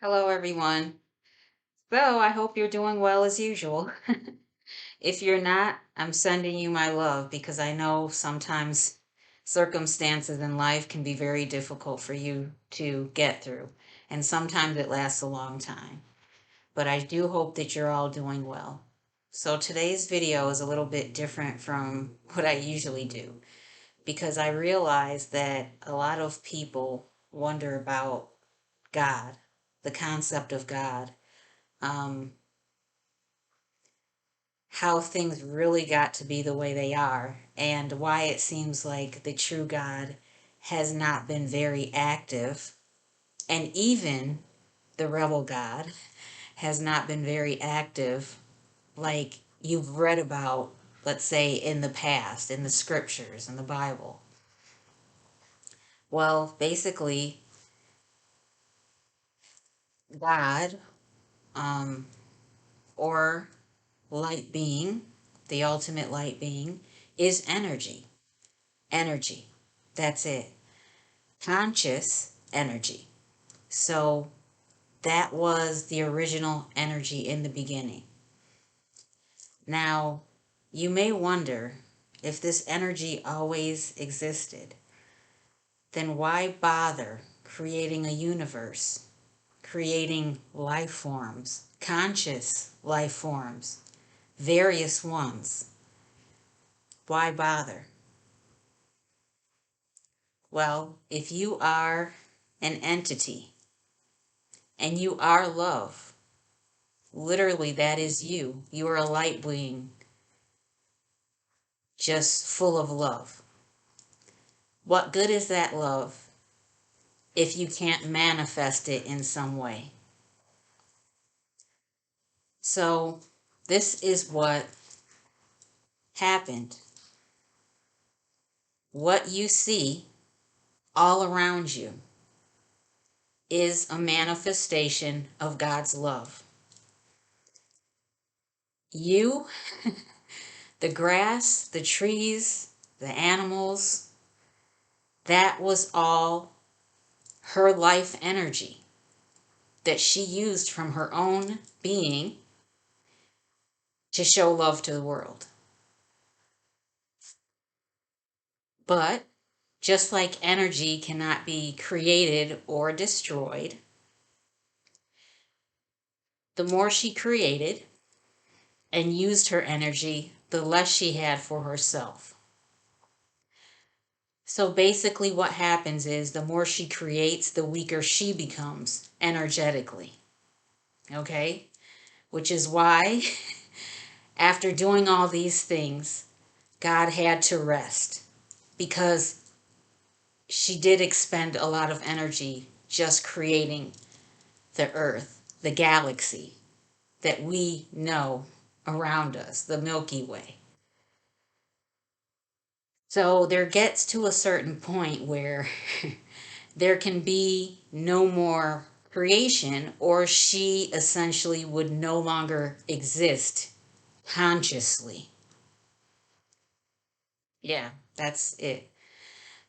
Hello, everyone. So, I hope you're doing well as usual. If you're not, I'm sending you my love because I know sometimes circumstances in life can be very difficult for you to get through, and sometimes it lasts a long time. But I do hope that you're all doing well. So, today's video is a little bit different from what I usually do because I realize that a lot of people wonder about God, the concept of God. Um, how things really got to be the way they are and why it seems like the true God has not been very active, and even the rebel God has not been very active, like you've read about, let's say, in the past, in the scriptures, in the Bible. Well, basically, God, um, or light being, the ultimate light being, is energy. Energy. That's it. Conscious energy. So that was the original energy in the beginning. Now, you may wonder if this energy always existed, then why bother creating a universe, creating life forms, conscious life forms, various ones? Why bother? Well, if you are an entity and you are love, literally, that is you. You are a light being, just full of love. What good is that love if you can't manifest it in some way? So, this is what happened. What you see all around you is a manifestation of God's love. You, the grass, the trees, the animals, that was all her life energy that she used from her own being to show love to the world. But just like energy cannot be created or destroyed, the more she created and used her energy, the less she had for herself. So basically, what happens is the more she creates, the weaker she becomes energetically. Okay? Which is why, after doing all these things, God had to rest because she did expend a lot of energy just creating the earth, the galaxy that we know around us, the Milky Way. So there gets to a certain point where there can be no more creation, or she essentially would no longer exist consciously. Yeah, that's it.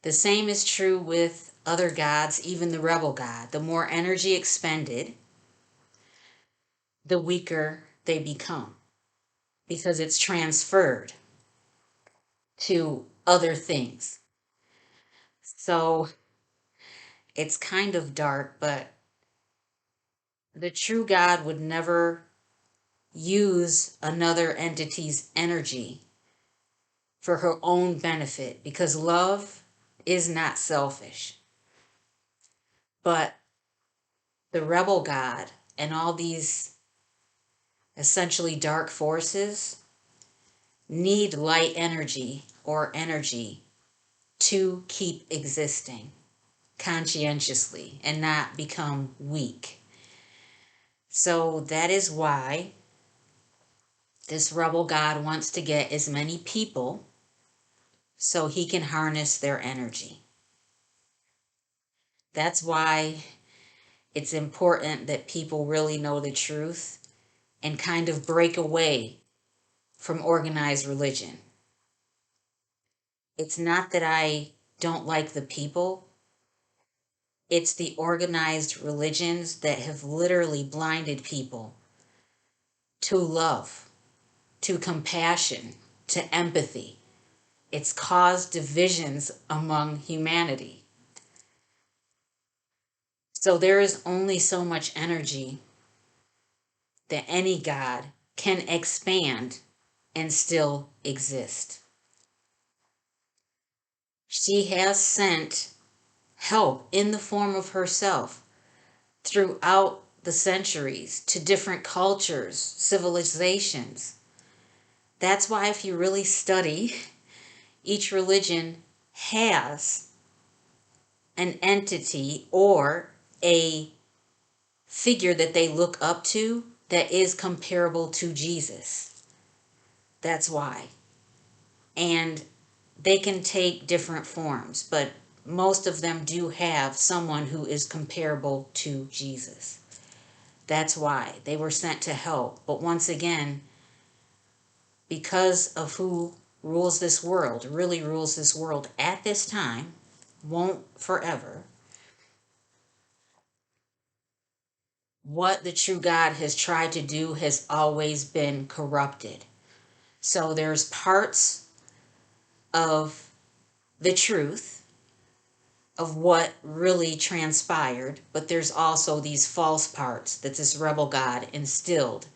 The same is true with other gods, even the rebel god. The more energy expended, the weaker they become because it's transferred to other things. So it's kind of dark, but the true God would never use another entity's energy for her own benefit because love is not selfish. But the rebel God and all these essentially dark forces need light energy or energy to keep existing conscientiously and not become weak. So that is why this rebel God wants to get as many people so he can harness their energy. That's why it's important that people really know the truth and kind of break away from organized religion. It's not that I don't like the people, It's the organized religions that have literally blinded people to love, to compassion, to empathy. It's caused divisions among humanity. So there is only so much energy that any God can expand and still exist. She has sent help in the form of herself throughout the centuries to different cultures, civilizations. That's why, if you really study, each religion has an entity or a figure that they look up to that is comparable to Jesus. That's why. And they can take different forms, but most of them do have someone who is comparable to Jesus. That's why they were sent to help. But once again, because of who rules this world, really rules this world at this time, won't forever, what the true God has tried to do has always been corrupted. So there's parts of the truth of what really transpired, but there's also these false parts that this rebel God instilled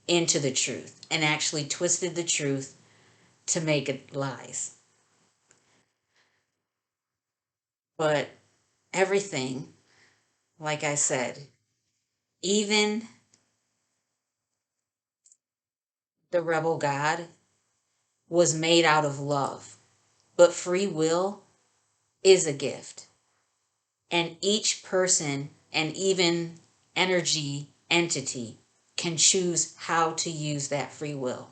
into the truth and actually twisted the truth to make it lies. But everything, like I said, even the rebel God was made out of love, but free will is a gift. And each person and even energy entity can choose how to use that free will.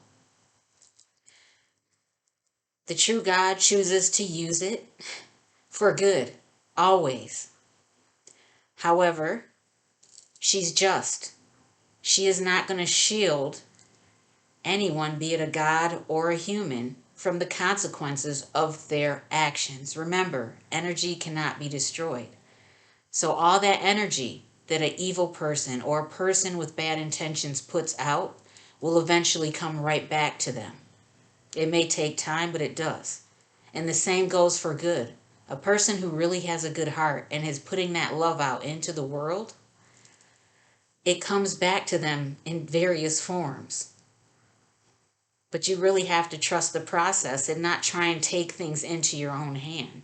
The true God chooses to use it for good, always. However, she's just. She is not going to shield anyone, be it a god or a human, from the consequences of their actions. Remember, energy cannot be destroyed. So all that energy that an evil person or a person with bad intentions puts out will eventually come right back to them. It may take time, but it does. And the same goes for good. A person who really has a good heart and is putting that love out into the world, it comes back to them in various forms. But you really have to trust the process and not try and take things into your own hand.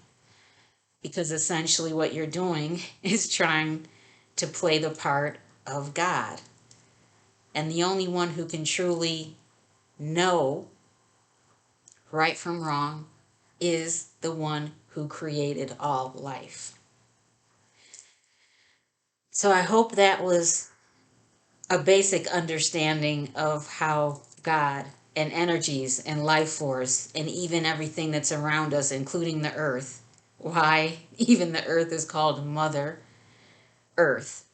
Because essentially what you're doing is trying to play the part of God. And the only one who can truly know right from wrong is the one who created all life. So I hope that was a basic understanding of how God and energies and life force and even everything that's around us, including the earth, why even the earth is called Mother Earth,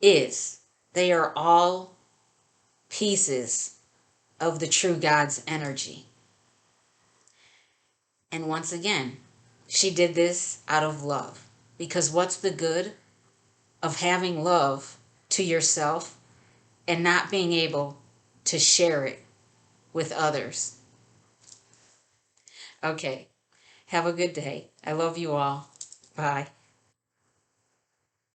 is. They are all pieces of the true God's energy. And once again, she did this out of love. Because what's the good of having love to yourself and not being able to share it with others? Okay, have a good day. I love you all. Bye.